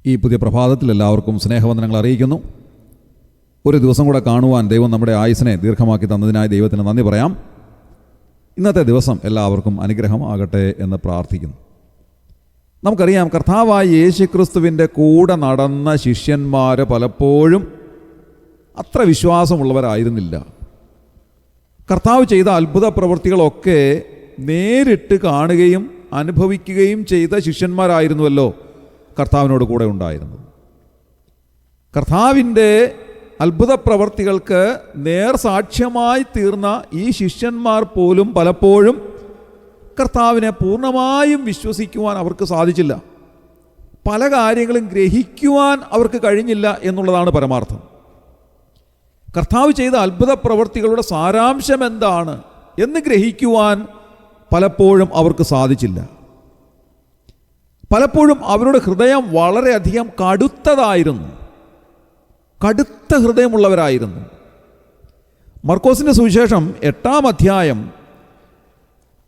ഈ പുതിയ പ്രഭാതത്തിൽ എല്ലാവർക്കും സ്നേഹവന്ദനങ്ങൾ അറിയിക്കുന്നു. ഒരു ദിവസം കൂടെ കാണുവാൻ ദൈവം നമ്മുടെ ആയുസ്സിനെ ദീർഘമാക്കി തന്നതിനായി ദൈവത്തിന് നന്ദി പറയാം. ഇന്നത്തെ ദിവസം എല്ലാവർക്കും അനുഗ്രഹം ആകട്ടെ എന്ന് പ്രാർത്ഥിക്കുന്നു. നമുക്കറിയാം, കർത്താവായ യേശുക്രിസ്തുവിൻ്റെ കൂടെ നടന്ന ശിഷ്യന്മാർ പലപ്പോഴും അത്ര വിശ്വാസമുള്ളവരായിരുന്നില്ല. കർത്താവ് ചെയ്ത അത്ഭുത പ്രവൃത്തികളൊക്കെ നേരിട്ട് കാണുകയും അനുഭവിക്കുകയും ചെയ്ത ശിഷ്യന്മാരായിരുന്നുവല്ലോ കർത്താവിനോട് കൂടെ ഉണ്ടായിരുന്നത്. കർത്താവിൻ്റെ അത്ഭുത പ്രവൃത്തികൾക്ക് നേർസാക്ഷ്യമായി തീർന്ന ഈ ശിഷ്യന്മാർ പോലും പലപ്പോഴും കർത്താവിനെ പൂർണ്ണമായും വിശ്വസിക്കുവാൻ അവർക്ക് സാധിച്ചില്ല. പല കാര്യങ്ങളും ഗ്രഹിക്കുവാൻ അവർക്ക് കഴിഞ്ഞില്ല എന്നുള്ളതാണ് പരമാർത്ഥം. കർത്താവ് ചെയ്ത അത്ഭുത പ്രവൃത്തികളുടെ സാരാംശം എന്താണ് എന്ന് ഗ്രഹിക്കുവാൻ പലപ്പോഴും അവർക്ക് സാധിച്ചില്ല. പലപ്പോഴും അവരുടെ ഹൃദയം വളരെയധികം കടുത്തതായിരുന്നു, കടുത്ത ഹൃദയമുള്ളവരായിരുന്നു. മർക്കോസിൻ്റെ സുവിശേഷം 8-ാം അധ്യായം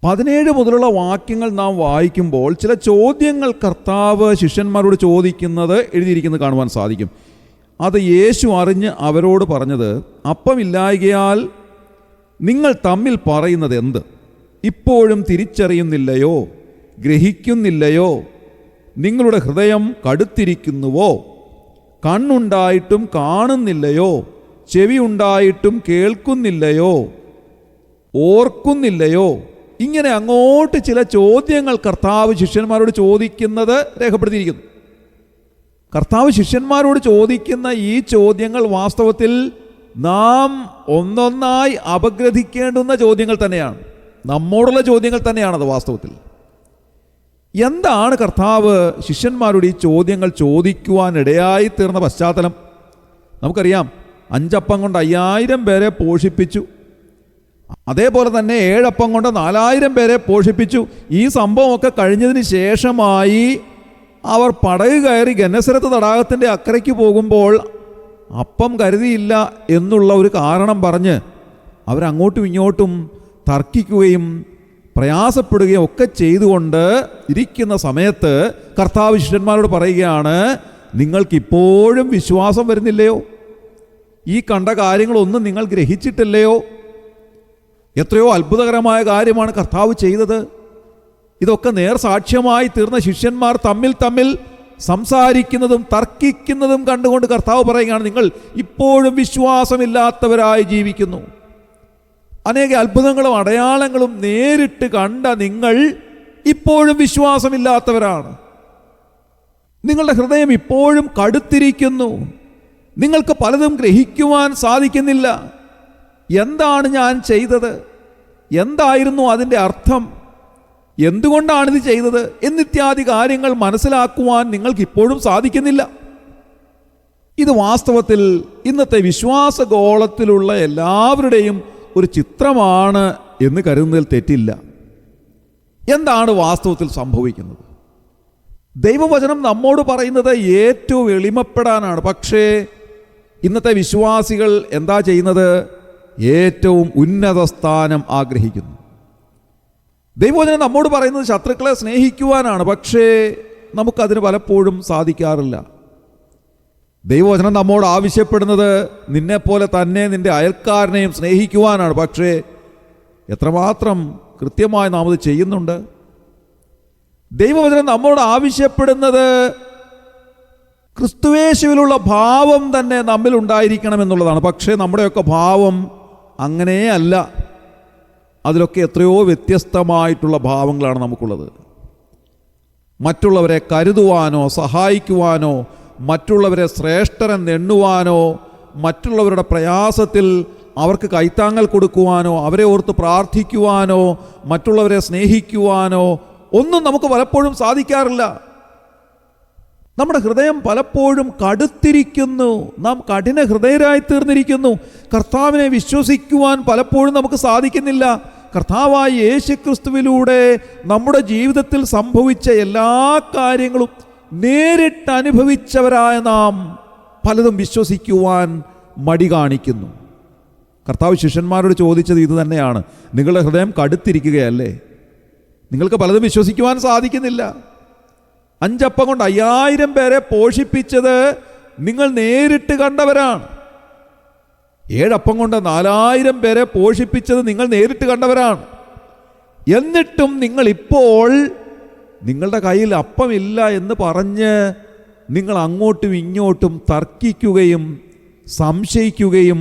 17 മുതലുള്ള വാക്യങ്ങൾ നാം വായിക്കുമ്പോൾ ചില ചോദ്യങ്ങൾ കർത്താവ് ശിഷ്യന്മാരോട് ചോദിക്കുന്നത് എഴുതിയിരിക്കുന്നത് കാണുവാൻ സാധിക്കും. അത് യേശു അറിഞ്ഞ് അവരോട് പറഞ്ഞത്, അപ്പമില്ലായ്കയാൽ നിങ്ങൾ തമ്മിൽ പറയുന്നത് എന്ത്? ഇപ്പോഴും തിരിച്ചറിയുന്നില്ലയോ? ഗ്രഹിക്കുന്നില്ലയോ? നിങ്ങളുടെ ഹൃദയം കടുത്തിരിക്കുന്നുവോ? കണ്ണുണ്ടായിട്ടും കാണുന്നില്ലയോ? ചെവി ഉണ്ടായിട്ടും കേൾക്കുന്നില്ലയോ? ഓർക്കുന്നില്ലയോ? ഇങ്ങനെ അങ്ങോട്ട് ചില ചോദ്യങ്ങൾ കർത്താവ് ശിഷ്യന്മാരോട് ചോദിക്കുന്നത് രേഖപ്പെടുത്തിയിരിക്കുന്നു. കർത്താവ് ശിഷ്യന്മാരോട് ചോദിക്കുന്ന ഈ ചോദ്യങ്ങൾ വാസ്തവത്തിൽ നാം ഒന്നൊന്നായി അപഗ്രഥിക്കേണ്ടുന്ന ചോദ്യങ്ങൾ തന്നെയാണ്, നമ്മോടുള്ള ചോദ്യങ്ങൾ തന്നെയാണത്. വാസ്തവത്തിൽ എന്താണ് കർത്താവ് ശിഷ്യന്മാരോട് ഈ ചോദ്യങ്ങൾ ചോദിക്കുവാനിടയായി തീർന്ന പശ്ചാത്തലം? നമുക്കറിയാം, 5 അപ്പം കൊണ്ട് 5000 പേരെ പോഷിപ്പിച്ചു. അതേപോലെ തന്നെ 7 അപ്പം കൊണ്ട് 4000 പേരെ പോഷിപ്പിച്ചു. ഈ സംഭവമൊക്കെ കഴിഞ്ഞതിന് ശേഷമായി അവർ പടക് കയറി ഗന്നസരത്ത് തടാകത്തിൻ്റെ അക്കരയ്ക്ക് പോകുമ്പോൾ അപ്പം കരുതിയില്ല എന്നുള്ള ഒരു കാരണം പറഞ്ഞ് അവരങ്ങോട്ടും ഇങ്ങോട്ടും തർക്കിക്കുകയും പ്രയാസപ്പെടുകയും ഒക്കെ ചെയ്തുകൊണ്ട് ഇരിക്കുന്ന സമയത്ത് കർത്താവ് ശിഷ്യന്മാരോട് പറയുകയാണ്, നിങ്ങൾക്കിപ്പോഴും വിശ്വാസം വരുന്നില്ലയോ? ഈ കണ്ട കാര്യങ്ങളൊന്നും നിങ്ങൾ ഗ്രഹിച്ചിട്ടില്ലയോ? എത്രയോ അത്ഭുതകരമായ കാര്യമാണ് കർത്താവ് ചെയ്തത്. ഇതൊക്കെ നേർസാക്ഷ്യമായി തീർന്ന ശിഷ്യന്മാർ തമ്മിൽ സംസാരിക്കുന്നതും തർക്കിക്കുന്നതും കണ്ടുകൊണ്ട് കർത്താവ് പറയുകയാണ്, നിങ്ങൾ ഇപ്പോഴും വിശ്വാസമില്ലാത്തവരായി ജീവിക്കുന്നു. അനേക അത്ഭുതങ്ങളും അടയാളങ്ങളും നേരിട്ട് കണ്ട നിങ്ങൾ ഇപ്പോഴും വിശ്വാസമില്ലാത്തവരാണ്. നിങ്ങളുടെ ഹൃദയം ഇപ്പോഴും കടുത്തിരിക്കുന്നു. നിങ്ങൾക്ക് പലതും ഗ്രഹിക്കുവാൻ സാധിക്കുന്നില്ല. എന്താണ് ഞാൻ ചെയ്തത്? എന്തായിരുന്നു അതിൻ്റെ അർത്ഥം? എന്തുകൊണ്ടാണിത് ചെയ്തത്? എന്നിത്യാദി കാര്യങ്ങൾ മനസ്സിലാക്കുവാൻ നിങ്ങൾക്ക് ഇപ്പോഴും സാധിക്കുന്നില്ല. ഇത് വാസ്തവത്തിൽ ഇന്നത്തെ വിശ്വാസഗോളത്തിലുള്ള എല്ലാവരുടെയും ഒരു ചിത്രമാണ് എന്ന് കരുതുന്നതിൽ തെറ്റില്ല. എന്താണ് വാസ്തവത്തിൽ സംഭവിക്കുന്നത്? ദൈവവചനം നമ്മോട് പറയുന്നത് ഏറ്റവും എളിമപ്പെടാനാണ്. പക്ഷേ ഇന്നത്തെ വിശ്വാസികൾ എന്താ ചെയ്യുന്നത്? ഏറ്റവും ഉന്നത സ്ഥാനം ആഗ്രഹിക്കുന്നു. ദൈവവചനം നമ്മോട് പറയുന്നത് ശത്രുക്കളെ സ്നേഹിക്കുവാനാണ്. പക്ഷേ നമുക്കതിന് പലപ്പോഴും സാധിക്കാറില്ല. ദൈവവചനം നമ്മോട് ആവശ്യപ്പെടുന്നത് നിന്നെപ്പോലെ തന്നെ നിന്റെ അയൽക്കാരനെയും സ്നേഹിക്കുവാനാണ്. പക്ഷേ എത്രമാത്രം കൃത്യമായി നാം അത് ചെയ്യുന്നുണ്ട്? ദൈവവചനം നമ്മോട് ആവശ്യപ്പെടുന്നത് ക്രിസ്തുയേശുവിലുള്ള ഭാവം തന്നെ നമ്മിൽ ഉണ്ടായിരിക്കണം എന്നുള്ളതാണ്. പക്ഷേ നമ്മുടെയൊക്കെ ഭാവം അങ്ങനെയല്ല. അതിലൊക്കെ എത്രയോ വ്യത്യസ്തമായിട്ടുള്ള ഭാവങ്ങളാണ് നമുക്കുള്ളത്. മറ്റുള്ളവരെ കരുതുവാനോ സഹായിക്കുവാനോ, മറ്റുള്ളവരെ ശ്രേഷ്ഠരെന്നെണ്ണുവാനോ, മറ്റുള്ളവരുടെ പ്രയാസത്തിൽ അവർക്ക് കൈത്താങ്ങൽ കൊടുക്കുവാനോ, അവരെ ഓർത്ത് പ്രാർത്ഥിക്കുവാനോ, മറ്റുള്ളവരെ സ്നേഹിക്കുവാനോ ഒന്നും നമുക്ക് പലപ്പോഴും സാധിക്കാറില്ല. നമ്മുടെ ഹൃദയം പലപ്പോഴും കടുത്തിരിക്കുന്നു. നാം കഠിന ഹൃദയരായി തീർന്നിരിക്കുന്നു. കർത്താവിനെ വിശ്വസിക്കുവാൻ പലപ്പോഴും നമുക്ക് സാധിക്കുന്നില്ല. കർത്താവായ യേശുക്രിസ്തുവിലൂടെ നമ്മുടെ ജീവിതത്തിൽ സംഭവിച്ച എല്ലാ കാര്യങ്ങളും നേരിട്ട് അനുഭവിച്ചവരായ നാം പലതും വിശ്വസിക്കുവാൻ മടി കാണിക്കുന്നു. കർത്താവ് ശിഷ്യന്മാരോട് ചോദിച്ചത് ഇത് തന്നെയാണ്. നിങ്ങളുടെ ഹൃദയം കടുത്തിരിക്കുകയല്ലേ? നിങ്ങൾക്ക് പലതും വിശ്വസിക്കുവാൻ സാധിക്കുന്നില്ല. 5 അപ്പം കൊണ്ട് 5000 പേരെ പോഷിപ്പിച്ചത് നിങ്ങൾ നേരിട്ട് കണ്ടവരാണ്. 7 അപ്പം കൊണ്ട് 4000 പേരെ പോഷിപ്പിച്ചത് നിങ്ങൾ നേരിട്ട് കണ്ടവരാണ്. എന്നിട്ടും നിങ്ങളിപ്പോൾ നിങ്ങളുടെ കയ്യിൽ അപ്പമില്ല എന്ന് പറഞ്ഞ് നിങ്ങൾ അങ്ങോട്ടും ഇങ്ങോട്ടും തർക്കിക്കുകയും സംശയിക്കുകയും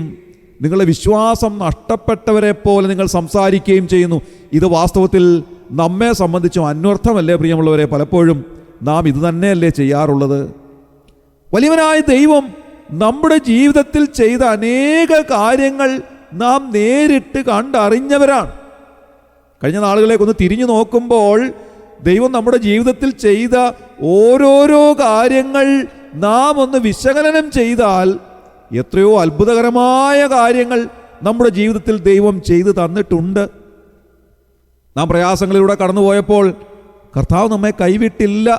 നിങ്ങളുടെ വിശ്വാസം നഷ്ടപ്പെട്ടവരെ പോലെ നിങ്ങൾ സംസാരിക്കുകയും ചെയ്യുന്നു. ഇത് വാസ്തവത്തിൽ നമ്മെ സംബന്ധിച്ചും അന്വർത്ഥമല്ലേ പ്രിയമുള്ളവരെ? പലപ്പോഴും നാം ഇത് തന്നെയല്ലേ ചെയ്യാറുള്ളത്? വലിയവനായ ദൈവം നമ്മുടെ ജീവിതത്തിൽ ചെയ്ത അനേക കാര്യങ്ങൾ നാം നേരിട്ട് കണ്ടറിഞ്ഞവരാണ്. കഴിഞ്ഞ നാളുകളേക്കൊന്ന് തിരിഞ്ഞു നോക്കുമ്പോൾ ദൈവം നമ്മുടെ ജീവിതത്തിൽ ചെയ്ത ഓരോരോ കാര്യങ്ങൾ നാം ഒന്ന് വിശകലനം ചെയ്താൽ എത്രയോ അത്ഭുതകരമായ കാര്യങ്ങൾ നമ്മുടെ ജീവിതത്തിൽ ദൈവം ചെയ്തു തന്നിട്ടുണ്ട്. നാം പ്രയാസങ്ങളിലൂടെ കടന്നുപോയപ്പോൾ കർത്താവ് നമ്മെ കൈവിട്ടില്ല,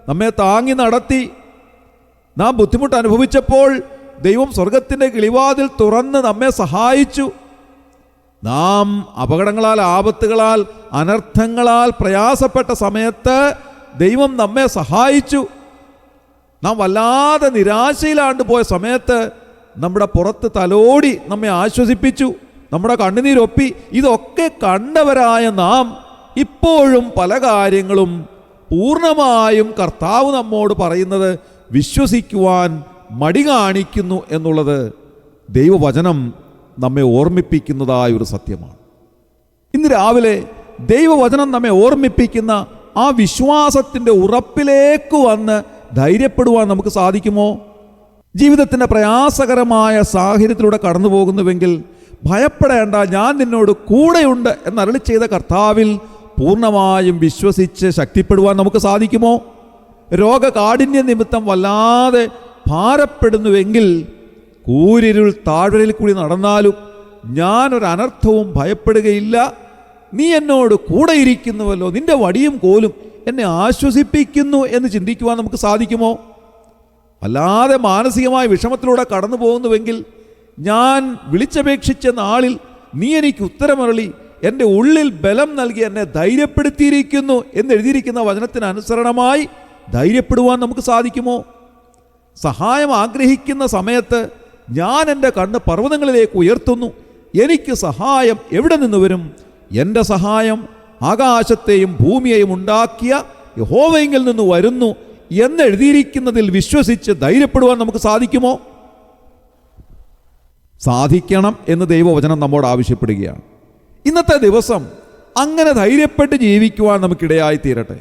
നമ്മെ താങ്ങി നടത്തി. നാം ബുദ്ധിമുട്ട് അനുഭവിച്ചപ്പോൾ ദൈവം സ്വർഗത്തിൻ്റെ കിളിവാതിൽ തുറന്ന് നമ്മെ സഹായിച്ചു. നാം അപകടങ്ങളാൽ, ആപത്തുകളാൽ, അനർത്ഥങ്ങളാൽ പ്രയാസപ്പെട്ട സമയത്ത് ദൈവം നമ്മെ സഹായിച്ചു. നാം വല്ലാതെ നിരാശയിലാണ്ട് പോയ സമയത്ത് നമ്മുടെ പുറത്ത് തലോടി നമ്മെ ആശ്വസിപ്പിച്ചു, നമ്മുടെ കണ്ണുനീരൊപ്പി. ഇതൊക്കെ കണ്ടവരായ നാം ഇപ്പോഴും പല കാര്യങ്ങളും പൂർണ്ണമായും കർത്താവ് നമ്മോട് പറയുന്നത് വിശ്വസിക്കുവാൻ മടി കാണിക്കുന്നു എന്നുള്ളത് ദൈവവചനം നമ്മെ ഓർമ്മിപ്പിക്കുന്നതായ ഒരു സത്യമാണ്. ഇന്ന് രാവിലെ ദൈവവചനം നമ്മെ ഓർമ്മിപ്പിക്കുന്ന ആ വിശ്വാസത്തിൻ്റെ ഉറപ്പിലേക്ക് വന്ന് ധൈര്യപ്പെടുവാൻ നമുക്ക് സാധിക്കുമോ? ജീവിതത്തിൻ്റെ പ്രയാസകരമായ സാഹചര്യത്തിലൂടെ കടന്നു പോകുന്നുവെങ്കിൽ ഭയപ്പെടേണ്ട, ഞാൻ നിന്നോട് കൂടെയുണ്ട് എന്നരുളി ചെയ്ത കർത്താവിൽ പൂർണ്ണമായും വിശ്വസിച്ച് ശക്തിപ്പെടുവാൻ നമുക്ക് സാധിക്കുമോ? രോഗകാഠിന്യ നിമിത്തം വല്ലാതെ ഭാരപ്പെടുന്നുവെങ്കിൽ കൂരിരുൾ താഴ്വരയിൽ കൂടി നടന്നാലും ഞാനൊരു അനർത്ഥവും ഭയപ്പെടുകയില്ല, നീ എന്നോട് കൂടെ ഇരിക്കുന്നുവല്ലോ, നിന്റെ വടിയും കോലും എന്നെ ആശ്വസിപ്പിക്കുന്നു എന്ന് ചിന്തിക്കുവാൻ നമുക്ക് സാധിക്കുമോ? അല്ലാതെ മാനസികമായ വിഷമത്തിലൂടെ കടന്നു പോകുന്നുവെങ്കിൽ ഞാൻ വിളിച്ചപേക്ഷിച്ച നാളിൽ നീ എനിക്ക് ഉത്തരമരുളി എൻ്റെ ഉള്ളിൽ ബലം നൽകി എന്നെ ധൈര്യപ്പെടുത്തിയിരിക്കുന്നു എന്നെഴുതിയിരിക്കുന്ന വചനത്തിന് അനുസരണമായി ധൈര്യപ്പെടുവാൻ നമുക്ക് സാധിക്കുമോ? സഹായം ആഗ്രഹിക്കുന്ന സമയത്ത് ഞാൻ എൻ്റെ കണ്ണ് പർവ്വതങ്ങളിലേക്ക് ഉയർത്തുന്നു, എനിക്ക് സഹായം എവിടെ നിന്ന് വരും? എൻ്റെ സഹായം ആകാശത്തെയും ഭൂമിയെയും ഉണ്ടാക്കിയ യഹോവയിൽ നിന്ന് വരുന്നു എന്നെഴുതിയിരിക്കുന്നതിൽ വിശ്വസിച്ച് ധൈര്യപ്പെടുവാൻ നമുക്ക് സാധിക്കുമോ? സാധിക്കണം എന്ന് ദൈവവചനം നമ്മോട് ആവശ്യപ്പെടുകയാണ്. ഇന്നത്തെ ദിവസം അങ്ങനെ ധൈര്യപ്പെട്ട് ജീവിക്കുവാൻ നമുക്കിടയായി തീരട്ടെ.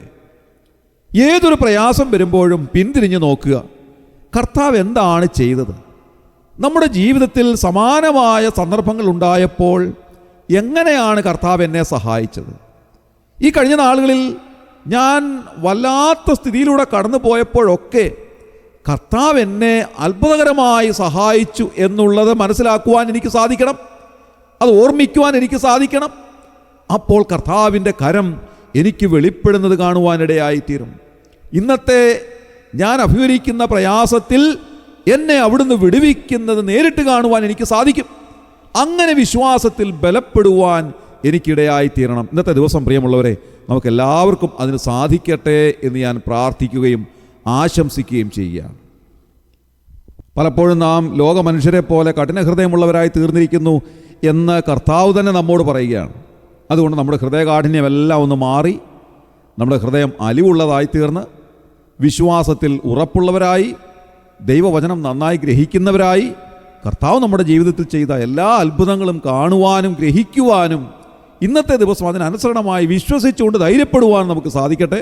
ഏതൊരു പ്രയാസം വരുമ്പോഴും പിന്തിരിഞ്ഞു നോക്കുക, കർത്താവ് എന്താണ് ചെയ്തത്? നമ്മുടെ ജീവിതത്തിൽ സമാനമായ സന്ദർഭങ്ങൾ ഉണ്ടായപ്പോൾ എങ്ങനെയാണ് കർത്താവ് എന്നെ സഹായിച്ചത്? ഈ കഴിഞ്ഞ നാളുകളിൽ ഞാൻ വല്ലാത്ത സ്ഥിതിയിലൂടെ കടന്നു പോയപ്പോഴൊക്കെ കർത്താവ് എന്നെ അത്ഭുതകരമായി സഹായിച്ചു എന്നുള്ളത് മനസ്സിലാക്കുവാൻ എനിക്ക് സാധിക്കണം, അത് ഓർമ്മിക്കുവാൻ എനിക്ക് സാധിക്കണം. അപ്പോൾ കർത്താവിൻ്റെ കരം എനിക്ക് വെളിപ്പെടുന്നത് കാണുവാനിടയായിത്തീരും. ഇന്നത്തെ ഞാൻ അഭിമുഖീകരിക്കുന്ന പ്രയാസത്തിൽ എന്നെ അവിടുന്ന് വിടുവിക്കുന്നത് നേരിട്ട് കാണുവാൻ എനിക്ക് സാധിക്കും. അങ്ങനെ വിശ്വാസത്തിൽ ബലപ്പെടുവാൻ എനിക്കിടയായിത്തീരണം. ഇന്നത്തെ ദിവസം പ്രിയമുള്ളവരെ, നമുക്കെല്ലാവർക്കും അതിന് സാധിക്കട്ടെ എന്ന് ഞാൻ പ്രാർത്ഥിക്കുകയും ആശംസിക്കുകയും ചെയ്യുകയാണ്. പലപ്പോഴും നാം ലോകമനുഷ്യരെ പോലെ കഠിനഹൃദയമുള്ളവരായി തീർന്നിരിക്കുന്നു എന്ന് കർത്താവ് തന്നെ നമ്മോട് പറയുകയാണ്. അതുകൊണ്ട് നമ്മുടെ ഹൃദയകാഠിന്യമെല്ലാം ഒന്ന് മാറി നമ്മുടെ ഹൃദയം അലിവുള്ളതായി തീർന്ന് വിശ്വാസത്തിൽ ഉറപ്പുള്ളവരായി ദൈവവചനം നന്നായി ഗ്രഹിക്കുന്നവരായി കർത്താവ് നമ്മുടെ ജീവിതത്തിൽ ചെയ്ത എല്ലാ അത്ഭുതങ്ങളും കാണുവാനും ഗ്രഹിക്കുവാനും ഇന്നത്തെ ദിവസം അതിനനുസരണമായി വിശ്വസിച്ചുകൊണ്ട് ധൈര്യപ്പെടുവാൻ നമുക്ക് സാധിക്കട്ടെ.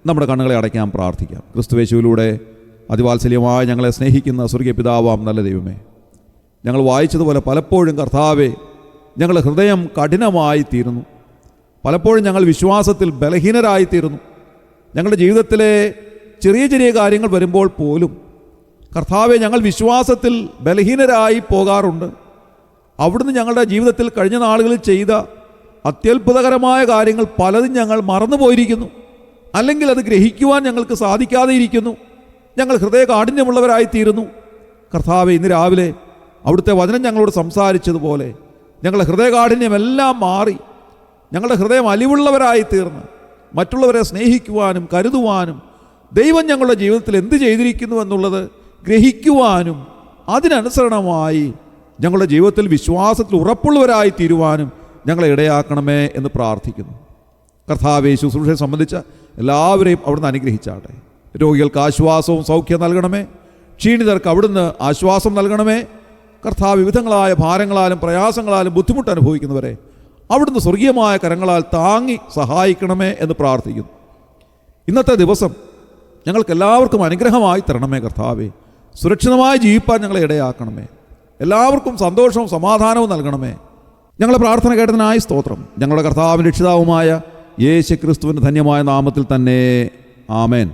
നമ്മുടെ കണ്ണുകളെ അടയ്ക്കാൻ പ്രാർത്ഥിക്കാം. ക്രിസ്തുയേശുവിലൂടെ അതിവാത്സല്യമായി ഞങ്ങളെ സ്നേഹിക്കുന്ന സ്വർഗീയ പിതാവാം നല്ല ദൈവമേ, ഞങ്ങൾ വായിച്ചതുപോലെ പലപ്പോഴും കർത്താവെ ഞങ്ങളുടെ ഹൃദയം കഠിനമായി തീരുന്നു. പലപ്പോഴും ഞങ്ങൾ വിശ്വാസത്തിൽ ബലഹീനരായിത്തീരുന്നു. ഞങ്ങളുടെ ജീവിതത്തിലെ ചെറിയ ചെറിയ കാര്യങ്ങൾ വരുമ്പോൾ പോലും കർത്താവെ ഞങ്ങൾ വിശ്വാസത്തിൽ ബലഹീനരായി പോകാറുണ്ട്. അവിടുന്ന് ഞങ്ങളുടെ ജീവിതത്തിൽ കഴിഞ്ഞ നാളുകളിൽ ചെയ്ത അത്യത്ഭുതകരമായ കാര്യങ്ങൾ പലതും ഞങ്ങൾ മറന്നുപോയിരിക്കുന്നു, അല്ലെങ്കിൽ അത് ഗ്രഹിക്കുവാൻ ഞങ്ങൾക്ക് സാധിക്കാതെ ഇരിക്കുന്നു. ഞങ്ങൾ ഹൃദയ കാഠിന്യമുള്ളവരായിത്തീരുന്നു. കർത്താവെ, ഇന്ന് രാവിലെ അവിടുത്തെ വചനം ഞങ്ങളോട് സംസാരിച്ചതുപോലെ ഞങ്ങളുടെ ഹൃദയകാഠിന്യമെല്ലാം മാറി ഞങ്ങളുടെ ഹൃദയം അലിവുള്ളവരായി തീർന്ന് മറ്റുള്ളവരെ സ്നേഹിക്കുവാനും കരുതുവാനും ദൈവം ഞങ്ങളുടെ ജീവിതത്തിൽ എന്ത് ചെയ്തിരിക്കുന്നു എന്നുള്ളത് ഗ്രഹിക്കുവാനും അതിനനുസരണമായി ഞങ്ങളുടെ ജീവിതത്തിൽ വിശ്വാസത്തിൽ ഉറപ്പുള്ളവരായി തീരുവാനും ഞങ്ങളെ ഇടയാക്കണമേ എന്ന് പ്രാർത്ഥിക്കുന്നു. കർത്താവേ, ശുശ്രൂഷയെ സംബന്ധിച്ച എല്ലാവരെയും അവിടുന്ന് അനുഗ്രഹിച്ചാട്ടെ. രോഗികൾക്ക് ആശ്വാസവും സൗഖ്യം നൽകണമേ. ക്ഷീണിതർക്ക് അവിടുന്ന് ആശ്വാസം നൽകണമേ. കർത്താവ് വിവിധങ്ങളായ ഭാരങ്ങളാലും പ്രയാസങ്ങളാലും ബുദ്ധിമുട്ട് അനുഭവിക്കുന്നവരെ അവിടുന്ന് സ്വർഗീയമായ കരങ്ങളാൽ താങ്ങി സഹായിക്കണമേ എന്ന് പ്രാർത്ഥിക്കുന്നു. ഇന്നത്തെ ദിവസം ഞങ്ങൾക്ക് എല്ലാവർക്കും അനുഗ്രഹമായി തരണമേ കർത്താവേ. സുരക്ഷിതമായി ജീവിപ്പാൻ ഞങ്ങളെ ഇടയാക്കണമേ. എല്ലാവർക്കും സന്തോഷവും സമാധാനവും നൽകണമേ. ഞങ്ങളെ പ്രാർത്ഥന കേട്ടതിനായി സ്തോത്രം. ഞങ്ങളുടെ കർത്താവിൻ്റെ രക്ഷിതാവുമായ യേശു ക്രിസ്തുവിൻ്റെ ധന്യമായ നാമത്തിൽ തന്നെ ആമേൻ.